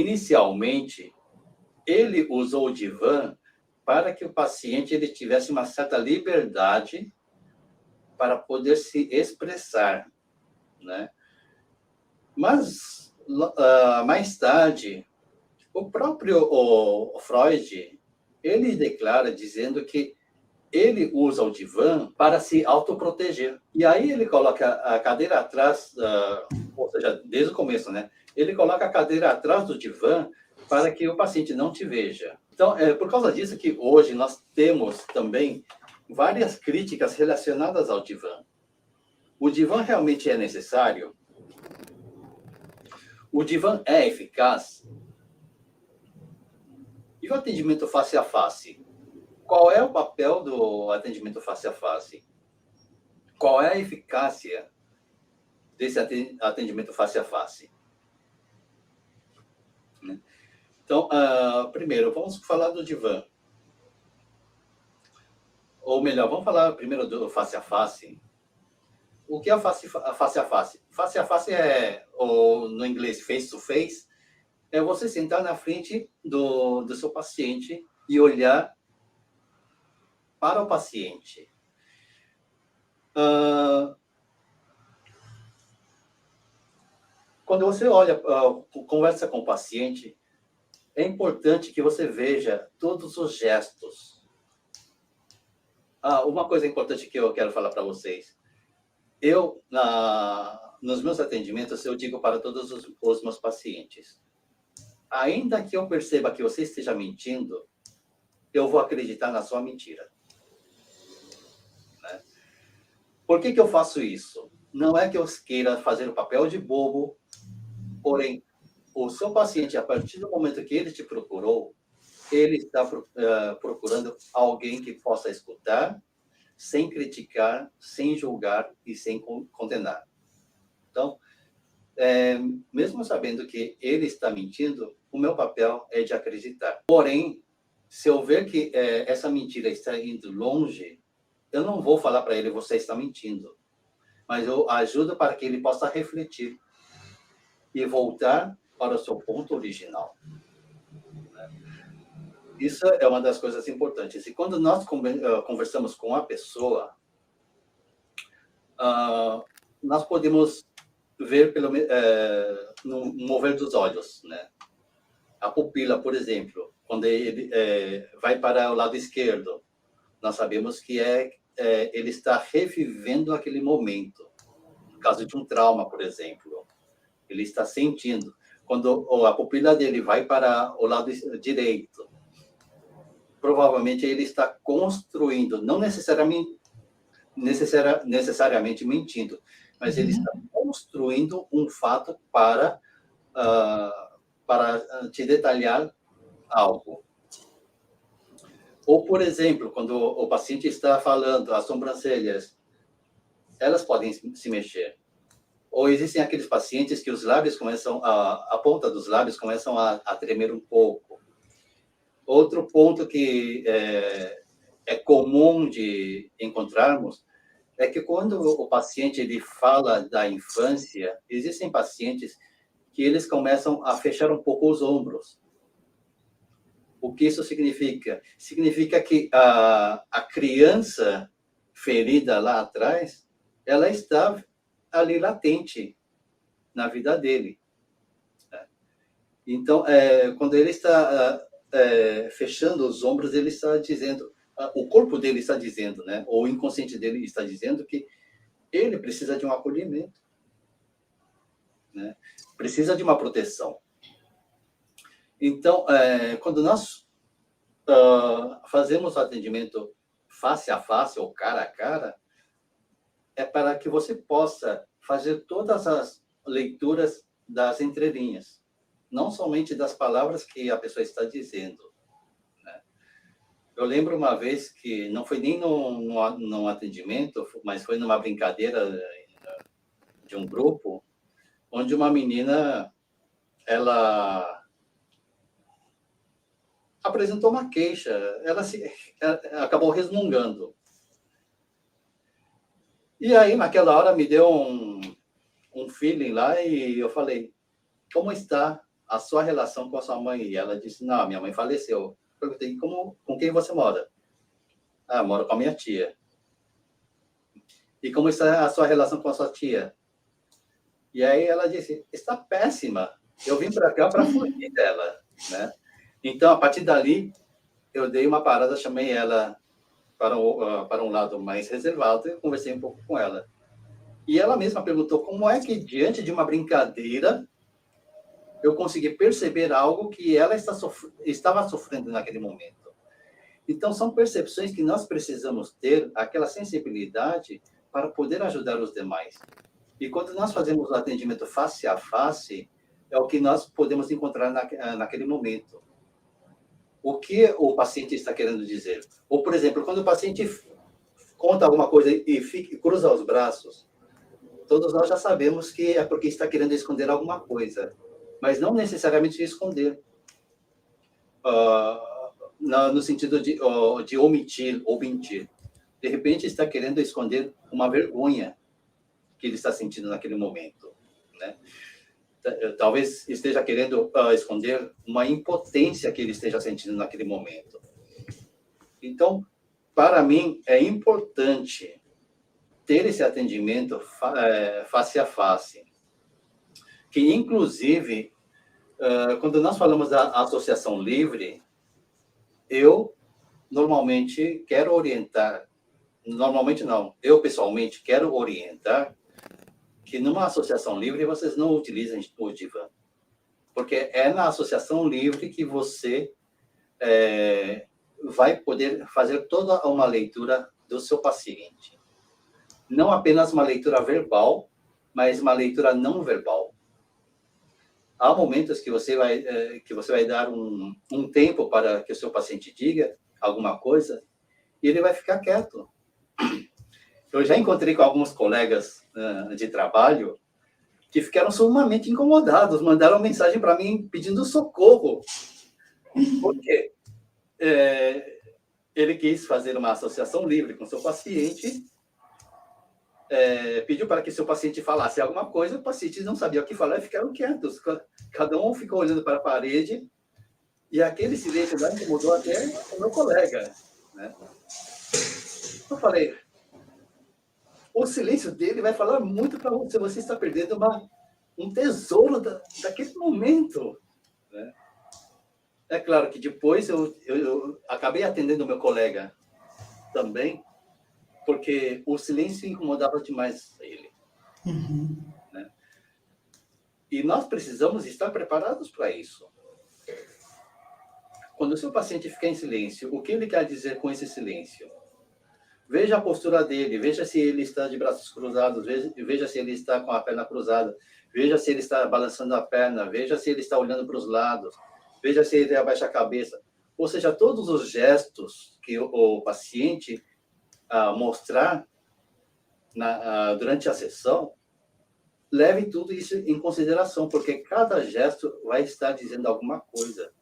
Inicialmente, ele usou o divã para que o paciente ele tivesse uma certa liberdade para poder se expressar, né? Mas, mais tarde, o próprio Freud, ele declara dizendo que ele usa o divã para se autoproteger. E aí ele coloca a cadeira atrás, ou seja, desde o começo, né? Ele coloca a cadeira atrás do divã para que o paciente não te veja. Então, é por causa disso que hoje nós temos também várias críticas relacionadas ao divã. O divã realmente é necessário? O divã é eficaz? E o atendimento face a face? Qual é o papel do atendimento face a face? Qual é a eficácia desse atendimento face a face? Então, primeiro, vamos falar do divã. Ou melhor, vamos falar primeiro do face a face. O que é face a face? Face a face é, ou no inglês, face to face, é você sentar na frente do seu paciente e olhar para o paciente. Quando você olha, conversa com o paciente, é importante que você veja todos os gestos. Uma coisa importante que eu quero falar para vocês. Eu, nos meus atendimentos, eu digo para todos os meus pacientes, ainda que eu perceba que você esteja mentindo, eu vou acreditar na sua mentira. Né? Por que eu faço isso? Não é que eu queira fazer o papel de bobo, porém, o seu paciente, a partir do momento que ele te procurou, ele está procurando alguém que possa escutar, sem criticar, sem julgar e sem condenar. Então, mesmo sabendo que ele está mentindo, o meu papel é de acreditar. Porém, se eu ver que essa mentira está indo longe, eu não vou falar para ele, você está mentindo. Mas eu ajudo para que ele possa refletir e voltar para o seu ponto original. Isso é uma das coisas importantes. E quando nós conversamos com a pessoa, nós podemos ver no mover dos olhos, né? A pupila, por exemplo, quando ele vai para o lado esquerdo, nós sabemos que ele está revivendo aquele momento. No caso de um trauma, por exemplo, ele está sentindo. Quando a pupila dele vai para o lado direito, provavelmente ele está construindo, não necessariamente mentindo, mas ele está construindo um fato para te detalhar algo. Ou, por exemplo, quando o paciente está falando, as sobrancelhas, elas podem se mexer. Ou existem aqueles pacientes que os lábios começam, a ponta dos lábios começam a tremer um pouco. Outro ponto que é comum de encontrarmos é que quando o paciente ele fala da infância, existem pacientes que eles começam a fechar um pouco os ombros. O que isso significa? Significa que a criança ferida lá atrás, ela está ali latente na vida dele. Então, quando ele está fechando os ombros, ele está dizendo, o corpo dele está dizendo, né? Ou o inconsciente dele está dizendo que ele precisa de um acolhimento, né? Precisa de uma proteção. Então, quando nós fazemos o atendimento face a face ou cara a cara, é para que você possa fazer todas as leituras das entrelinhas, não somente das palavras que a pessoa está dizendo. Né? Eu lembro uma vez que não foi nem num atendimento, mas foi numa brincadeira de um grupo, onde uma menina, ela apresentou uma queixa, ela acabou resmungando. E aí, naquela hora, me deu um feeling lá e eu falei, como está a sua relação com a sua mãe. E ela disse, não, minha mãe faleceu. Eu perguntei, com quem você mora? Ah, moro com a minha tia. E como está a sua relação com a sua tia? E aí ela disse, está péssima. Eu vim para cá para fugir dela, né? Então, a partir dali, eu dei uma parada, chamei ela para um lado mais reservado e conversei um pouco com ela. E ela mesma perguntou como é que, diante de uma brincadeira, eu consegui perceber algo que ela estava sofrendo naquele momento. Então, são percepções que nós precisamos ter, aquela sensibilidade para poder ajudar os demais. E quando nós fazemos o atendimento face a face, é o que nós podemos encontrar naquele momento. O que o paciente está querendo dizer? Ou, por exemplo, quando o paciente conta alguma coisa e cruza os braços, todos nós já sabemos que é porque está querendo esconder alguma coisa, mas não necessariamente esconder, no sentido de omitir ou mentir. De repente, está querendo esconder uma vergonha que ele está sentindo naquele momento, né? Talvez esteja querendo esconder uma impotência que ele esteja sentindo naquele momento. Então, para mim, é importante ter esse atendimento face a face, que, inclusive, quando nós falamos da associação livre, eu normalmente quero orientar, normalmente não, eu pessoalmente quero orientar que numa associação livre vocês não utilizem o divã, porque é na associação livre que você vai poder fazer toda uma leitura do seu paciente. Não apenas uma leitura verbal, mas uma leitura não verbal. Há momentos que você vai dar um tempo para que o seu paciente diga alguma coisa e ele vai ficar quieto. Eu já encontrei com alguns colegas de trabalho que ficaram sumamente incomodados, mandaram mensagem para mim pedindo socorro. Por quê? Ele quis fazer uma associação livre com seu paciente, pediu para que seu paciente falasse alguma coisa, o paciente não sabia o que falar e ficaram quietos. Cada um ficou olhando para a parede e aquele silêncio lá incomodou até o meu colega, né? Eu falei, o silêncio dele vai falar muito para você. Você está perdendo um tesouro daquele momento, né? É claro que depois eu acabei atendendo o meu colega também, porque o silêncio incomodava demais ele. Uhum. Né? E nós precisamos estar preparados para isso. Quando o seu paciente fica em silêncio, o que ele quer dizer com esse silêncio? Veja a postura dele, veja se ele está de braços cruzados, veja se ele está com a perna cruzada, veja se ele está balançando a perna, veja se ele está olhando para os lados, veja se ele abaixa a cabeça. Ou seja, todos os gestos que o paciente mostrar durante a sessão, leve tudo isso em consideração, porque cada gesto vai estar dizendo alguma coisa.